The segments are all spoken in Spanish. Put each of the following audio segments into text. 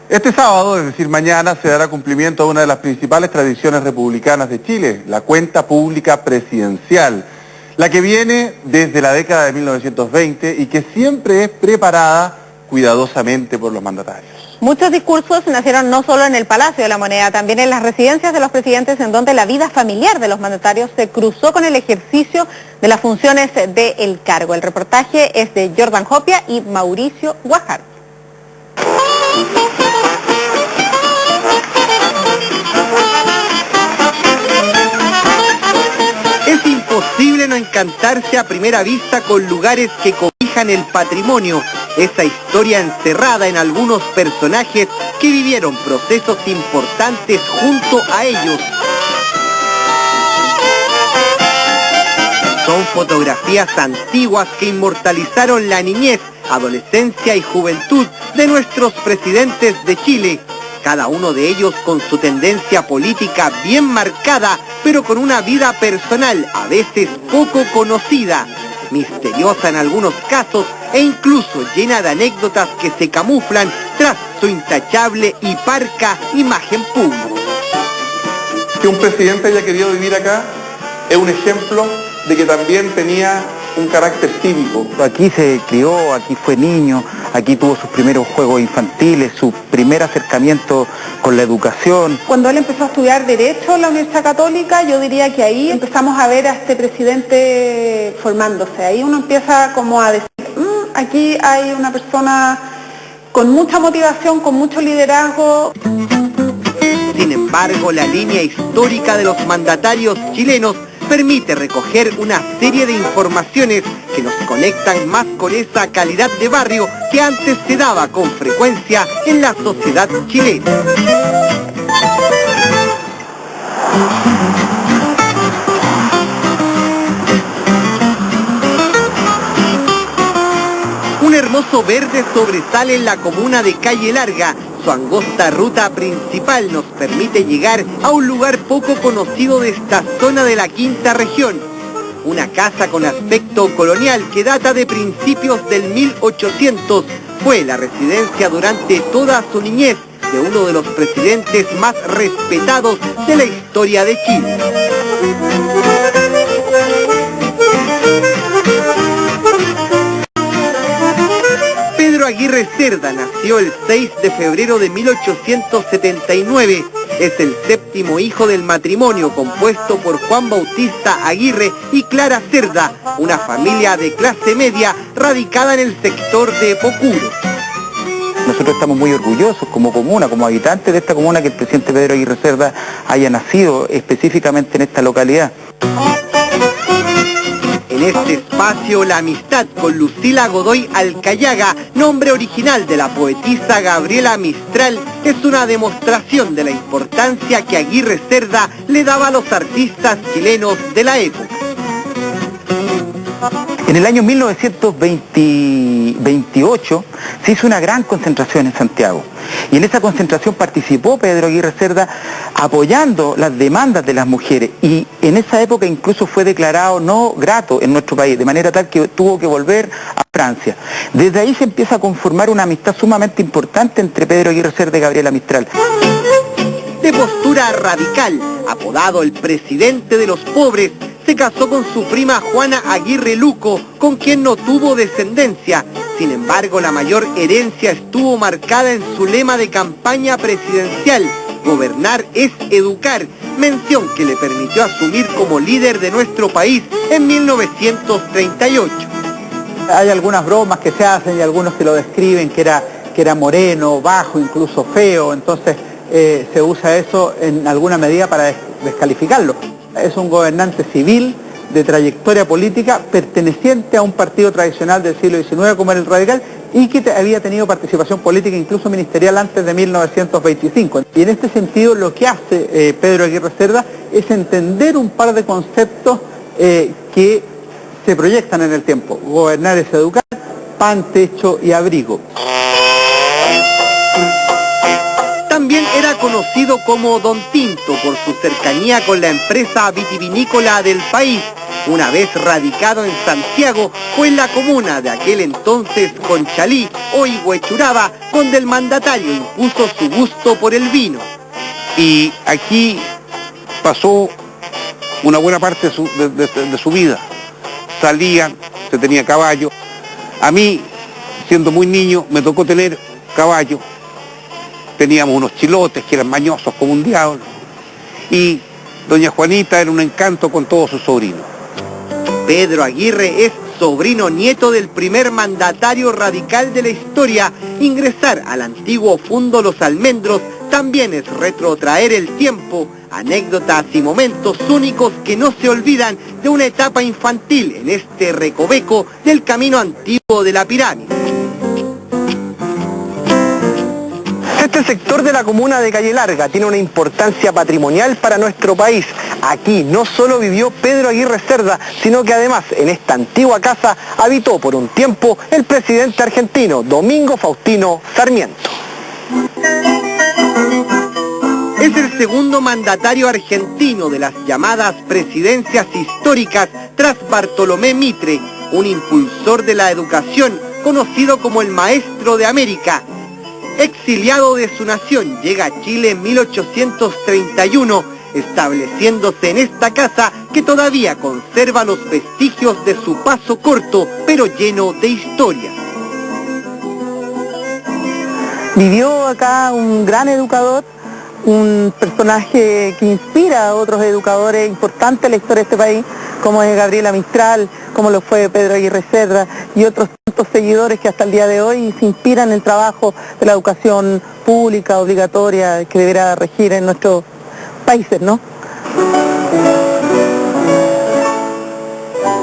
Este sábado, es decir, mañana, se dará cumplimiento a una de las principales tradiciones republicanas de Chile, la cuenta pública presidencial, la que viene desde la década de 1920 y que siempre es preparada cuidadosamente por los mandatarios. Muchos discursos nacieron no solo en el Palacio de la Moneda, también en las residencias de los presidentes, en donde la vida familiar de los mandatarios se cruzó con el ejercicio de las funciones del cargo. El reportaje es de Jordan Hopia y Mauricio Guajar. Es imposible no encantarse a primera vista con lugares que cobijan el patrimonio, esa historia encerrada en algunos personajes que vivieron procesos importantes junto a ellos. Son fotografías antiguas que inmortalizaron la niñez, adolescencia y juventud de nuestros presidentes de Chile, cada uno de ellos con su tendencia política bien marcada, pero con una vida personal a veces poco conocida, misteriosa en algunos casos e incluso llena de anécdotas que se camuflan tras su intachable y parca imagen pública. Que un presidente haya querido vivir acá es un ejemplo de que también tenía un carácter cívico. Aquí se crió, aquí fue niño, aquí tuvo sus primeros juegos infantiles, su primer acercamiento con la educación. Cuando él empezó a estudiar Derecho en la Universidad Católica, yo diría que ahí empezamos a ver a este presidente formándose. Ahí uno empieza como a decir, aquí hay una persona con mucha motivación, con mucho liderazgo. Sin embargo, la línea histórica de los mandatarios chilenos permite recoger una serie de informaciones que nos conectan más con esa calidad de barrio que antes se daba con frecuencia en la sociedad chilena. Un hermoso verde sobresale en la comuna de Calle Larga. Su angosta ruta principal nos permite llegar a un lugar poco conocido de esta zona de la quinta región. Una casa con aspecto colonial que data de principios del 1800. Fue la residencia durante toda su niñez de uno de los presidentes más respetados de la historia de Chile. Pedro Aguirre Cerda nació el 6 de febrero de 1879. Es el séptimo hijo del matrimonio compuesto por Juan Bautista Aguirre y Clara Cerda, una familia de clase media radicada en el sector de Pocuro. Nosotros estamos muy orgullosos como comuna, como habitantes de esta comuna, que el presidente Pedro Aguirre Cerda haya nacido específicamente en esta localidad. En este espacio, la amistad con Lucila Godoy Alcayaga, nombre original de la poetisa Gabriela Mistral, es una demostración de la importancia que Aguirre Cerda le daba a los artistas chilenos de la época. En el año 1928 se hizo una gran concentración en Santiago y en esa concentración participó Pedro Aguirre Cerda apoyando las demandas de las mujeres y en esa época incluso fue declarado no grato en nuestro país, de manera tal que tuvo que volver a Francia. Desde ahí se empieza a conformar una amistad sumamente importante entre Pedro Aguirre Cerda y Gabriela Mistral. De postura radical, apodado el presidente de los pobres, se casó con su prima Juana Aguirre Luco, con quien no tuvo descendencia. Sin embargo, la mayor herencia estuvo marcada en su lema de campaña presidencial: gobernar es educar, mención que le permitió asumir como líder de nuestro país en 1938. Hay algunas bromas que se hacen y algunos que lo describen que era moreno, bajo, incluso feo, entonces se usa eso en alguna medida para descalificarlo. Es un gobernante civil de trayectoria política perteneciente a un partido tradicional del siglo XIX como era el Radical y que había tenido participación política incluso ministerial antes de 1925. Y en este sentido lo que hace Pedro Aguirre Cerda es entender un par de conceptos que se proyectan en el tiempo. Gobernar es educar, pan, techo y abrigo. También era conocido como Don Tinto por su cercanía con la empresa vitivinícola del país. Una vez radicado en Santiago, fue en la comuna de aquel entonces Conchalí, hoy Huechuraba, donde el mandatario impuso su gusto por el vino. Y aquí pasó una buena parte de su vida. Salían, se tenía caballo. A mí, siendo muy niño, me tocó tener caballo. Teníamos unos chilotes que eran mañosos como un diablo. Y doña Juanita era un encanto con todos sus sobrinos. Pedro Aguirre es sobrino nieto del primer mandatario radical de la historia. Ingresar al antiguo Fundo Los Almendros también es retrotraer el tiempo, anécdotas y momentos únicos que no se olvidan de una etapa infantil en este recoveco del camino antiguo de la pirámide. Este sector de la comuna de Calle Larga tiene una importancia patrimonial para nuestro país. Aquí no solo vivió Pedro Aguirre Cerda, sino que además en esta antigua casa habitó por un tiempo el presidente argentino Domingo Faustino Sarmiento. Es el segundo mandatario argentino de las llamadas presidencias históricas tras Bartolomé Mitre, un impulsor de la educación conocido como el Maestro de América. Exiliado de su nación, llega a Chile en 1831, estableciéndose en esta casa que todavía conserva los vestigios de su paso corto, pero lleno de historia. Vivió acá un gran educador, un personaje que inspira a otros educadores importantes en la historia de este país, como es Gabriela Mistral, como lo fue Pedro Aguirre Cerda y otros tantos seguidores que hasta el día de hoy se inspiran en el trabajo de la educación pública, obligatoria, que deberá regir en nuestros países, ¿no?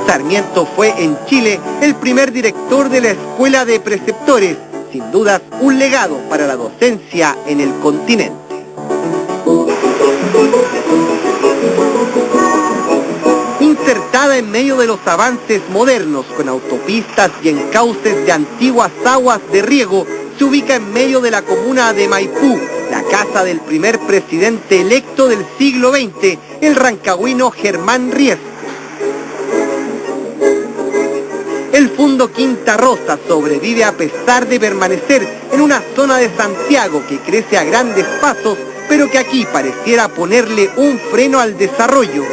Sarmiento fue en Chile el primer director de la Escuela de Preceptores, sin dudas un legado para la docencia en el continente. Insertada en medio de los avances modernos con autopistas y encauces de antiguas aguas de riego, se ubica en medio de la comuna de Maipú, la casa del primer presidente electo del siglo XX, el rancagüino Germán Riesco. El Fundo Quinta Rosa sobrevive a pesar de permanecer en una zona de Santiago que crece a grandes pasos, pero que aquí pareciera ponerle un freno al desarrollo.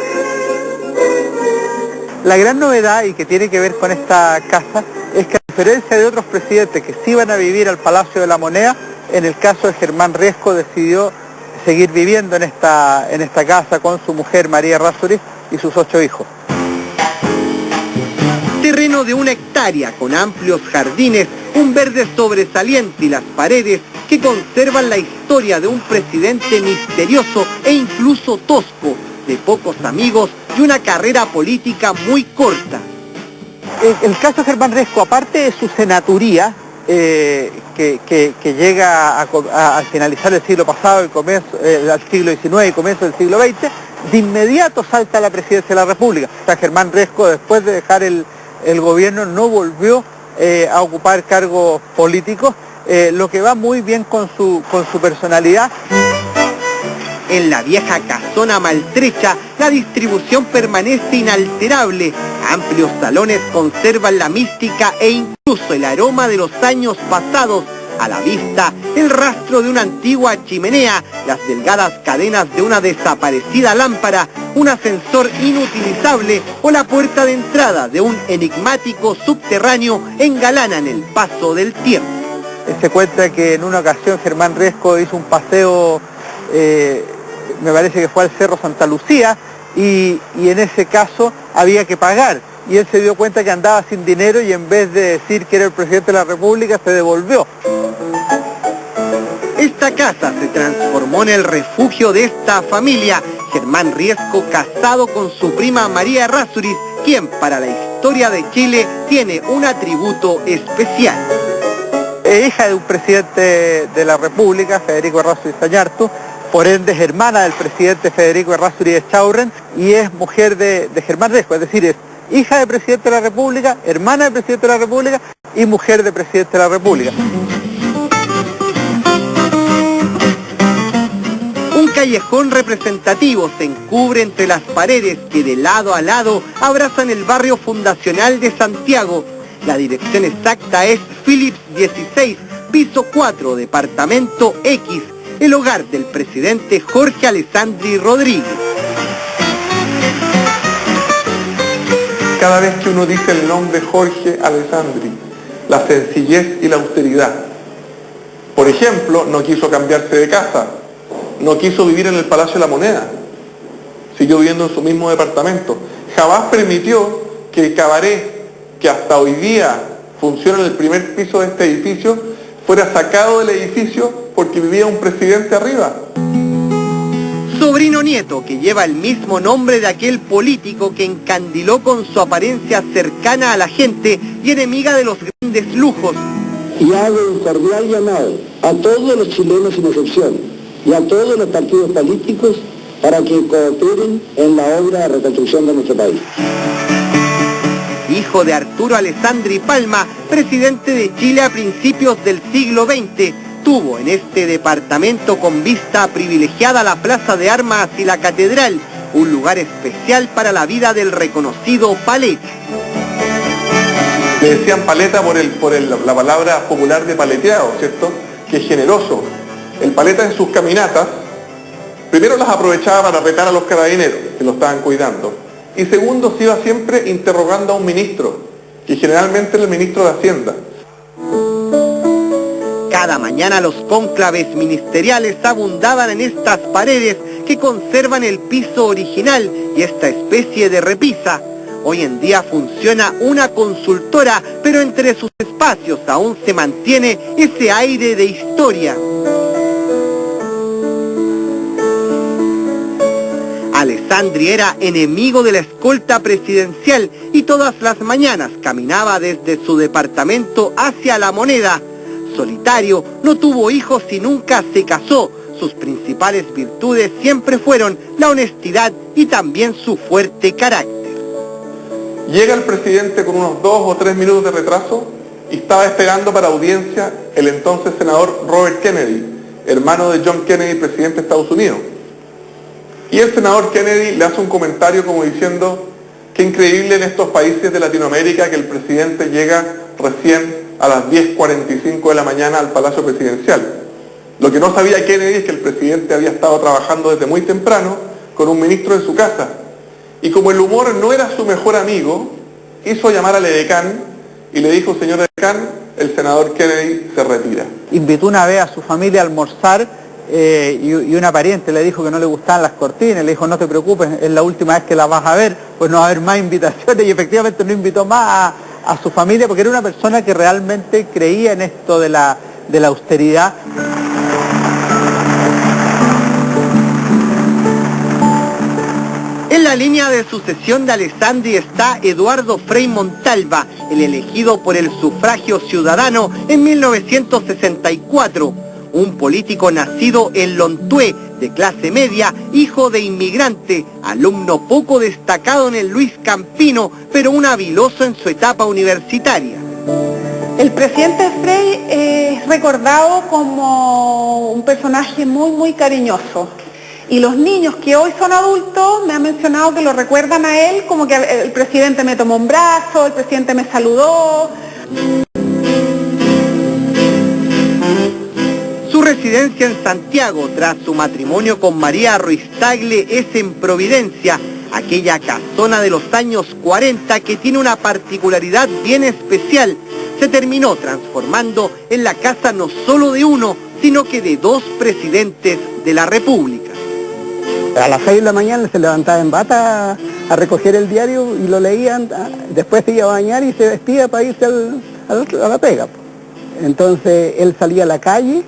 La gran novedad, y que tiene que ver con esta casa, es que a diferencia de otros presidentes que sí iban a vivir al Palacio de la Moneda, en el caso de Germán Riesco decidió seguir viviendo en esta casa con su mujer María Errázuriz y sus 8 hijos. Terreno de 1 hectárea con amplios jardines, un verde sobresaliente y las paredes que conservan la historia de un presidente misterioso e incluso tosco, de pocos amigos y una carrera política muy corta. El caso de Germán Riesco, aparte de su senaturía, que llega a finalizar el siglo pasado, al siglo XIX y comienzo del siglo XX, de inmediato salta a la presidencia de la República. O sea, Germán Riesco, después de dejar el gobierno, no volvió a ocupar cargos políticos, lo que va muy bien con su personalidad. En la vieja casona maltrecha, la distribución permanece inalterable. Amplios salones conservan la mística e incluso el aroma de los años pasados. A la vista, el rastro de una antigua chimenea, las delgadas cadenas de una desaparecida lámpara, un ascensor inutilizable o la puerta de entrada de un enigmático subterráneo engalanan el paso del tiempo. Se cuenta que en una ocasión Germán Riesco hizo un paseo, me parece que fue al Cerro Santa Lucía, y en ese caso había que pagar. Y él se dio cuenta que andaba sin dinero y en vez de decir que era el presidente de la República, se devolvió. Esta casa se transformó en el refugio de esta familia. Germán Riesco, casado con su prima María Errázuriz, quien para la historia de Chile tiene un atributo especial. Es hija de un presidente de la República, Federico Errázuriz Zañartu, por ende es hermana del presidente Federico Errázuriz Echaurren y es mujer de Germán Riesco, es decir, es hija del presidente de la República, hermana del presidente de la República y mujer del presidente de la República. callejón representativo se encubre entre las paredes que de lado a lado abrazan el barrio fundacional de Santiago. La dirección exacta es Philips 16, piso 4, departamento X, el hogar del presidente Jorge Alessandri Rodríguez. Cada vez que uno dice el nombre Jorge Alessandri, la sencillez y la austeridad. Por ejemplo, no quiso cambiarse de casa, no quiso vivir en el Palacio de la Moneda, siguió viviendo en su mismo departamento. Jamás permitió que el cabaret, que hasta hoy día funciona en el primer piso de este edificio, fuera sacado del edificio porque vivía un presidente arriba. Sobrino nieto que lleva el mismo nombre de aquel político que encandiló con su apariencia cercana a la gente y enemiga de los grandes lujos. Y hago un cordial llamado a todos los chilenos sin excepción y a todos los partidos políticos para que cooperen en la obra de reconstrucción de nuestro país. Hijo de Arturo Alessandri Palma, presidente de Chile a principios del siglo XX, tuvo en este departamento con vista privilegiada la Plaza de Armas y la Catedral, un lugar especial para la vida del reconocido paleta. Le decían paleta por la palabra popular de paleteado, ¿cierto? Que es generoso. El paleta en sus caminatas, primero las aprovechaba para retar a los carabineros, que lo estaban cuidando. Y segundo, se iba siempre interrogando a un ministro, que generalmente era el ministro de Hacienda. Cada mañana los cónclaves ministeriales abundaban en estas paredes que conservan el piso original y esta especie de repisa. Hoy en día funciona una consultora, pero entre sus espacios aún se mantiene ese aire de historia. Alessandri era enemigo de la escolta presidencial y todas las mañanas caminaba desde su departamento hacia la Moneda. Solitario, no tuvo hijos y nunca se casó. Sus principales virtudes siempre fueron la honestidad y también su fuerte carácter. Llega el presidente con unos 2 o 3 minutos de retraso y estaba esperando para audiencia el entonces senador Robert Kennedy, hermano de John Kennedy, presidente de Estados Unidos. Y el senador Kennedy le hace un comentario como diciendo, qué increíble en estos países de Latinoamérica que el presidente llega recién a las 10:45 de la mañana al Palacio Presidencial. Lo que no sabía Kennedy es que el presidente había estado trabajando desde muy temprano con un ministro de su casa. Y como el humor no era su mejor amigo, hizo llamar al edecán y le dijo, señor edecán, el senador Kennedy se retira. Invitó una vez a su familia a almorzar y una pariente le dijo que no le gustaban las cortinas, le dijo, no te preocupes, es la última vez que la vas a ver, pues no va a haber más invitaciones, y efectivamente no invitó más a su familia porque era una persona que realmente creía en esto de la austeridad. En la línea de sucesión de Alessandri está Eduardo Frei Montalva, el elegido por el sufragio ciudadano en 1964. Un político nacido en Lontué, de clase media, hijo de inmigrante, alumno poco destacado en el Luis Campino, pero un habiloso en su etapa universitaria. El presidente Frei es recordado como un personaje muy, muy cariñoso. Y los niños que hoy son adultos me han mencionado que lo recuerdan a él como que el presidente me tomó un brazo, el presidente me saludó. Su residencia en Santiago, tras su matrimonio con María Ruiz Tagle, es en Providencia, aquella casona de los años 40 que tiene una particularidad bien especial. Se terminó transformando en la casa no solo de uno, sino que de 2 presidentes de la República. A las 6 de la mañana se levantaba en bata a recoger el diario y lo leían, después se iba a bañar y se vestía para irse a la pega. Entonces él salía a la calle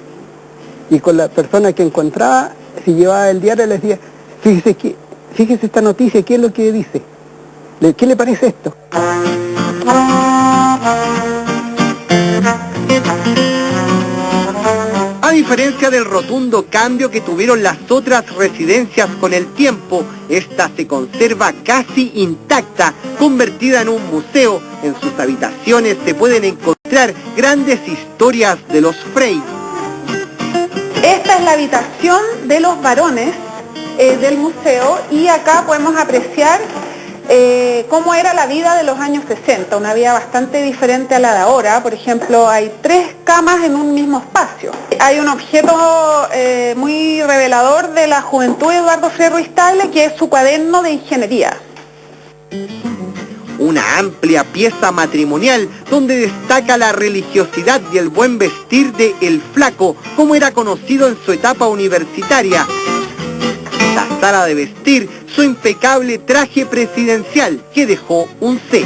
y con la persona que encontraba, si llevaba el diario, le decía, fíjese esta noticia, ¿qué es lo que dice? ¿Qué le parece esto? A diferencia del rotundo cambio que tuvieron las otras residencias con el tiempo, esta se conserva casi intacta, convertida en un museo. En sus habitaciones se pueden encontrar grandes historias de los Frei. Esta Esta es la habitación de los varones del museo y acá podemos apreciar cómo era la vida de los años 60, una vida bastante diferente a la de ahora. Por ejemplo, hay 3 camas en un mismo espacio. Hay un objeto muy revelador de la juventud de Eduardo Frei Ruiz-Tagle, que es su cuaderno de ingeniería. Una amplia pieza matrimonial donde destaca la religiosidad y el buen vestir de El Flaco, como era conocido en su etapa universitaria. La sala de vestir, su impecable traje presidencial, que dejó un C.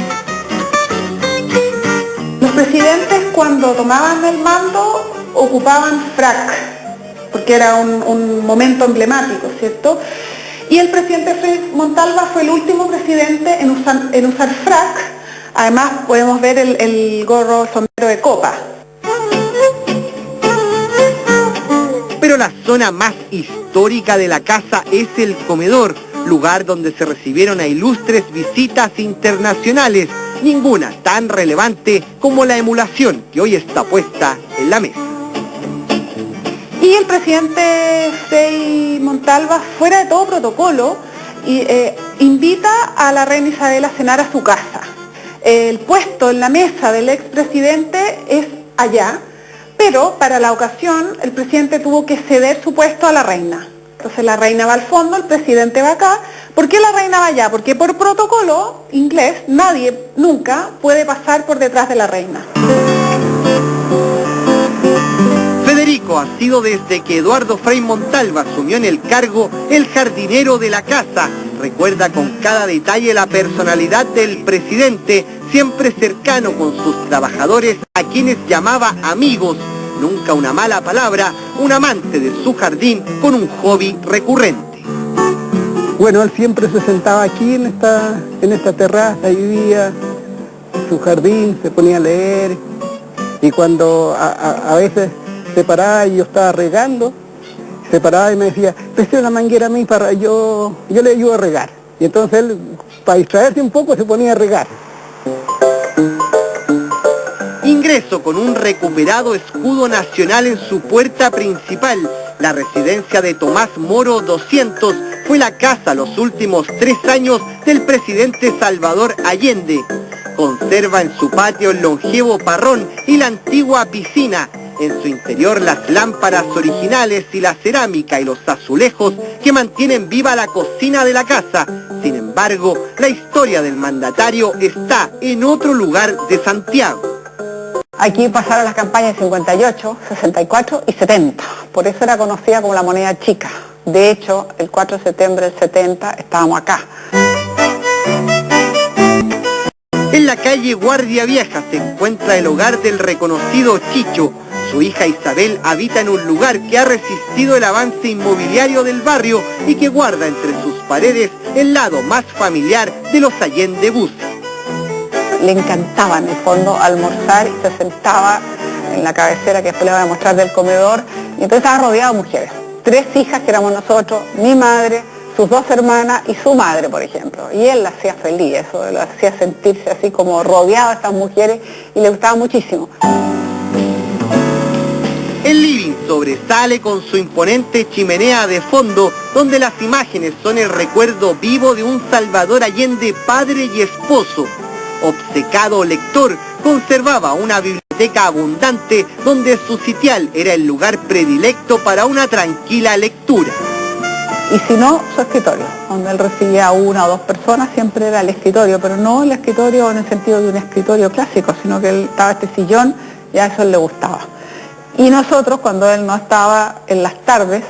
Los presidentes, cuando tomaban el mando, ocupaban frac, porque era un momento emblemático, ¿cierto? Y el presidente Frei Montalva fue el último presidente en usar frac. Además podemos ver el gorro sombrero de copa. Pero la zona más histórica de la casa es el comedor, lugar donde se recibieron a ilustres visitas internacionales, ninguna tan relevante como la emulación que hoy está puesta en la mesa. Y el presidente Frei Montalva, fuera de todo protocolo, invita a la reina Isabel a cenar a su casa. El puesto en la mesa del expresidente es allá, pero para la ocasión el presidente tuvo que ceder su puesto a la reina. Entonces la reina va al fondo, el presidente va acá. ¿Por qué la reina va allá? Porque por protocolo inglés nadie nunca puede pasar por detrás de la reina. Federico ha sido desde que Eduardo Frei Montalva asumió en el cargo el jardinero de la casa. Recuerda con cada detalle la personalidad del presidente, siempre cercano con sus trabajadores, a quienes llamaba amigos. Nunca una mala palabra, un amante de su jardín con un hobby recurrente. Bueno, él siempre se sentaba aquí en esta terraza, vivía en su jardín, se ponía a leer, y cuando a veces se paraba y yo estaba regando, se paraba y me decía, preste una manguera a mí para yo le ayudo a regar. Y entonces él, para distraerse un poco, se ponía a regar. Ingreso con un recuperado escudo nacional en su puerta principal. La residencia de Tomás Moro 200 fue la casa los últimos 3 años del presidente Salvador Allende. Conserva en su patio el longevo parrón y la antigua piscina. En su interior las lámparas originales y la cerámica y los azulejos que mantienen viva la cocina de la casa. Sin embargo, la historia del mandatario está en otro lugar de Santiago. Aquí pasaron las campañas de 58, 64 y 70. Por eso era conocida como la moneda chica. De hecho, el 4 de septiembre del 70 estábamos acá. En la calle Guardia Vieja se encuentra el hogar del reconocido Chicho. Su hija Isabel habita en un lugar que ha resistido el avance inmobiliario del barrio y que guarda entre sus paredes el lado más familiar de los Allende Bussi. Le encantaba en el fondo almorzar y se sentaba en la cabecera que después le voy a mostrar del comedor, y entonces estaba rodeado de mujeres. 3 hijas que éramos nosotros, mi madre, sus 2 hermanas y su madre, por ejemplo. Y él la hacía feliz, eso lo hacía sentirse así como rodeado de estas mujeres y le gustaba muchísimo. El living sobresale con su imponente chimenea de fondo, donde las imágenes son el recuerdo vivo de un Salvador Allende padre y esposo. Obcecado lector, conservaba una biblioteca abundante donde su sitial era el lugar predilecto para una tranquila lectura. Y si no, su escritorio, donde él recibía a 1 o 2 personas, siempre era el escritorio, pero no el escritorio en el sentido de un escritorio clásico, sino que él estaba este sillón y a eso le gustaba. Y nosotros, cuando él no estaba en las tardes,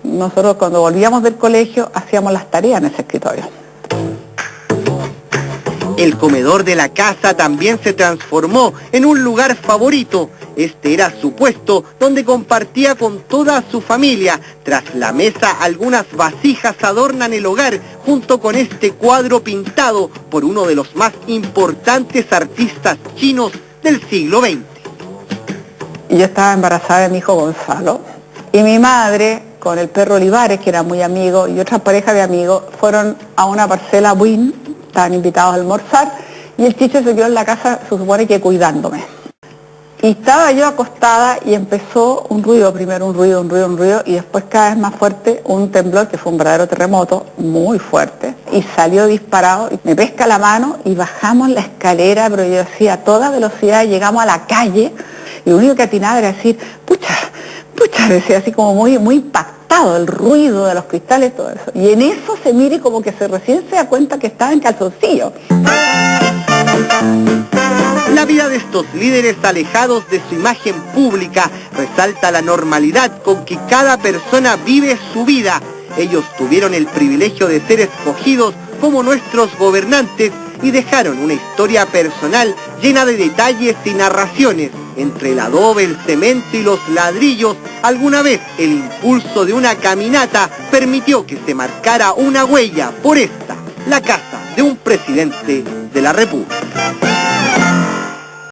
nosotros cuando volvíamos del colegio hacíamos las tareas en ese escritorio. El comedor de la casa también se transformó en un lugar favorito. Este era su puesto donde compartía con toda su familia. Tras la mesa, algunas vasijas adornan el hogar junto con este cuadro pintado por uno de los más importantes artistas chinos del siglo XX. Yo estaba embarazada de mi hijo Gonzalo y mi madre, con el perro Olivares, que era muy amigo, y otra pareja de amigos, fueron a una parcela Buin, estaban invitados a almorzar, y el Chicho se quedó en la casa, se supone que cuidándome. Y estaba yo acostada y empezó un ruido, primero un ruido, y después cada vez más fuerte un temblor, que fue un verdadero terremoto, muy fuerte, y salió disparado, y me pesca la mano y bajamos la escalera, pero yo decía, a toda velocidad llegamos a la calle, y lo único que atinaba era decir, pucha, decía así como muy impactado, el ruido de los cristales, todo eso. Y en eso se mire como que recién se da cuenta que estaba en calzoncillo. La vida de estos líderes alejados de su imagen pública resalta la normalidad con que cada persona vive su vida. Ellos tuvieron el privilegio de ser escogidos como nuestros gobernantes y dejaron una historia personal llena de detalles y narraciones. Entre el adobe, el cemento y los ladrillos, alguna vez el impulso de una caminata permitió que se marcara una huella por esta, la casa de un presidente de la República.